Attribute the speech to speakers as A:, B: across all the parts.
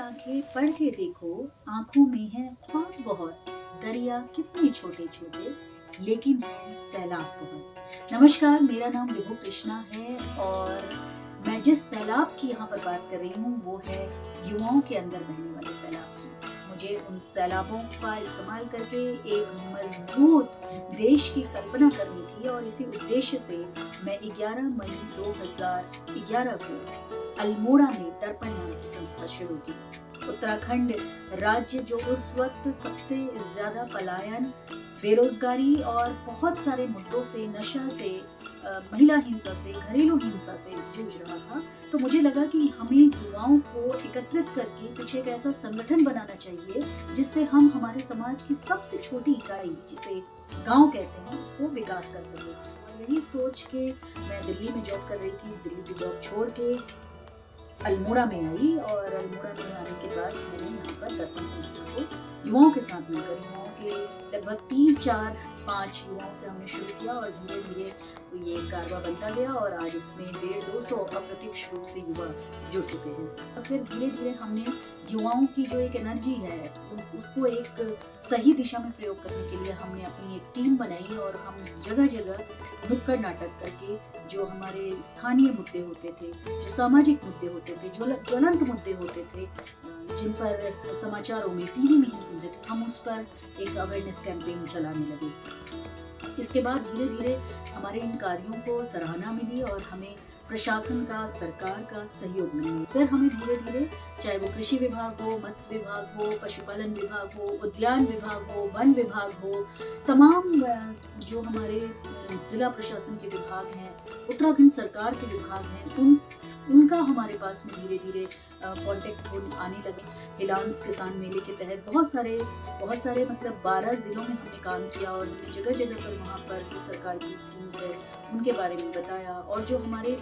A: आंखें पढ़ के देखो, आंखों में है ख्वाब बहुत, दरिया कितने छोटे छोटे, लेकिन है सैलाब बहुत। नमस्कार, मेरा नाम विभू कृष्णा है और मैं जिस सैलाब की यहाँ पर बात कर रही हूँ वो है युवाओं के अंदर बहने वाले सैलाब की। मुझे उन सैलाबों का इस्तेमाल करके एक मजबूत देश की कल्पना करनी थी और इसी उद्देश्य से मैं 11 मई 2011 को अल्मोड़ा में दर्पण नाम की संस्था शुरू की। उत्तराखंड राज्य जो उस वक्त सबसे ज्यादा पलायन, बेरोजगारी और बहुत सारे मुद्दों से, नशा से, महिला हिंसा से, घरेलू हिंसा से जूझ रहा था, तो मुझे लगा कि हमें युवाओं को एकत्रित करके कुछ एक ऐसा संगठन बनाना चाहिए जिससे हम हमारे समाज की सबसे छोटी इकाई, जिसे गांव कहते हैं, उसको विकास कर सके। और यही सोच के मैं दिल्ली में जॉब कर रही थी। दिल्ली की जॉब छोड़ के अल्मोड़ा में आई और अल्मोड़ा में आने के बाद मैंने यहाँ पर दर्पण संस्था को युवाओं के साथ मिलकर, युवाओं के लगभग 3-4-5 युवाओं से हमने शुरू किया और धीरे धीरे ये कारवा बनता गया और आज इसमें 150-200 अप्रत्यक्ष रूप से युवा जुड़ चुके हैं। और फिर धीरे धीरे हमने युवाओं की जो एक एनर्जी है उसको एक सही दिशा में प्रयोग करने के लिए हमने अपनी एक टीम बनाई और हम जगह जगह नुक्कड़ नाटक करके जो हमारे स्थानीय मुद्दे होते थे, जो सामाजिक मुद्दे होते थे, जो ज्वलंत मुद्दे होते थे, जिन पर समाचारों में, टीवी में हम सुनते थे, हम उस पर एक अवेयरनेस कैंपेन चलाने लगे। इसके बाद धीरे धीरे हमारे इन कार्यों को सराहना मिली और हमें प्रशासन का, सरकार का सहयोग मिला। फिर हमें धीरे धीरे, चाहे वो कृषि विभाग हो, मत्स्य विभाग हो, पशुपालन विभाग हो, उद्यान विभाग हो, वन विभाग हो, तमाम जो हमारे जिला प्रशासन के विभाग हैं, उत्तराखंड सरकार के विभाग हैं, उनका हमारे पास में धीरे धीरे कॉन्टेक्ट आने लगे। हिलांस किसान मेले के तहत बहुत सारे मतलब 12 जिलों में हमने काम किया और हमने जगह जगह पर वहाँ पर जो सरकार की स्कीम्स है उनके बारे में बताया। और जो हमारे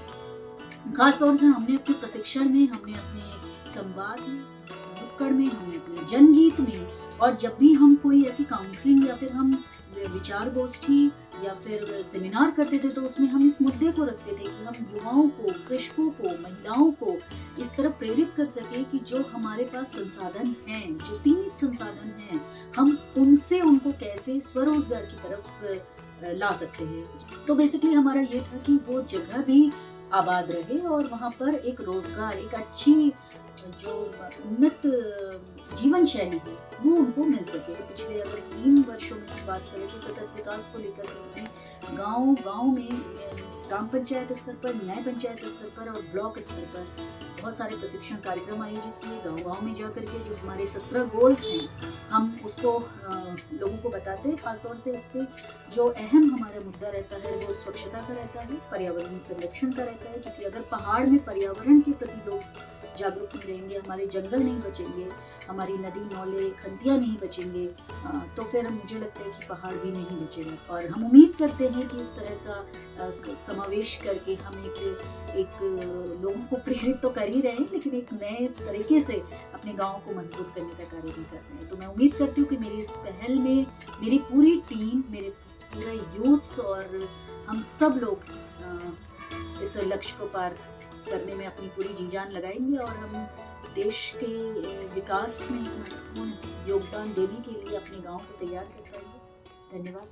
A: खास तौर से हमने अपने प्रशिक्षण में, हमने अपने संवाद में, नुक्कड़ में, हमने अपने जनगीत में, और जब भी हम कोई ऐसी काउंसलिंग या फिर हम विचार गोष्ठी या फिर सेमिनार करते थे तो उसमें हम इस मुद्दे को रखते थे कि हम युवाओं को, कृषकों को, महिलाओं को इस तरफ प्रेरित कर सके कि जो हमारे पास संसाधन हैं, जो सीमित संसाधन हैं, हम उनसे उनको कैसे स्वरोजगार की तरफ ला सकते हैं। तो बेसिकली हमारा ये था कि वो जगह भी आबाद रहे और वहाँ पर एक रोजगार, एक अच्छी जो उन्नत जीवन शैली है वो उनको मिल सके। पिछले अगर 3 वर्षों में हम बात करें तो सतत विकास को लेकर हमने गांव में ग्राम पंचायत स्तर पर, न्याय पंचायत स्तर पर और ब्लॉक स्तर पर बहुत सारे प्रशिक्षण कार्यक्रम आयोजित किए। गांव में जाकर के जो हमारे 17 गोल्स हैं हम उसको लोगों को बताते हैं। खासतौर से इस पे जो अहम हमारा मुद्दा रहता है वो स्वच्छता का रहता है, पर्यावरण संरक्षण का रहता है, क्योंकि अगर पहाड़ में पर्यावरण के प्रति लोग जागरूक नहीं रहेंगे, हमारे जंगल नहीं बचेंगे, हमारी नदी, नौले, खंतियाँ नहीं बचेंगे, तो फिर मुझे लगता है कि पहाड़ भी नहीं बचेगा। और हम उम्मीद करते हैं कि इस तरह का समावेश करके हम एक लोगों को प्रेरित तो कर ही रहे हैं, लेकिन एक नए तरीके से अपने गाँव को मजबूत करने का कार्य भी कर रहे हैं। तो मैं उम्मीद करती हूँ कि मेरी इस पहल में मेरी पूरी टीम, मेरे पूरा यूथ्स और हम सब लोग इस लक्ष्य को पार करने में अपनी पूरी जी जान लगाएंगे और हम देश के विकास में एक महत्वपूर्ण योगदान देने के लिए अपने गांव को तैयार कर पाएंगे। धन्यवाद।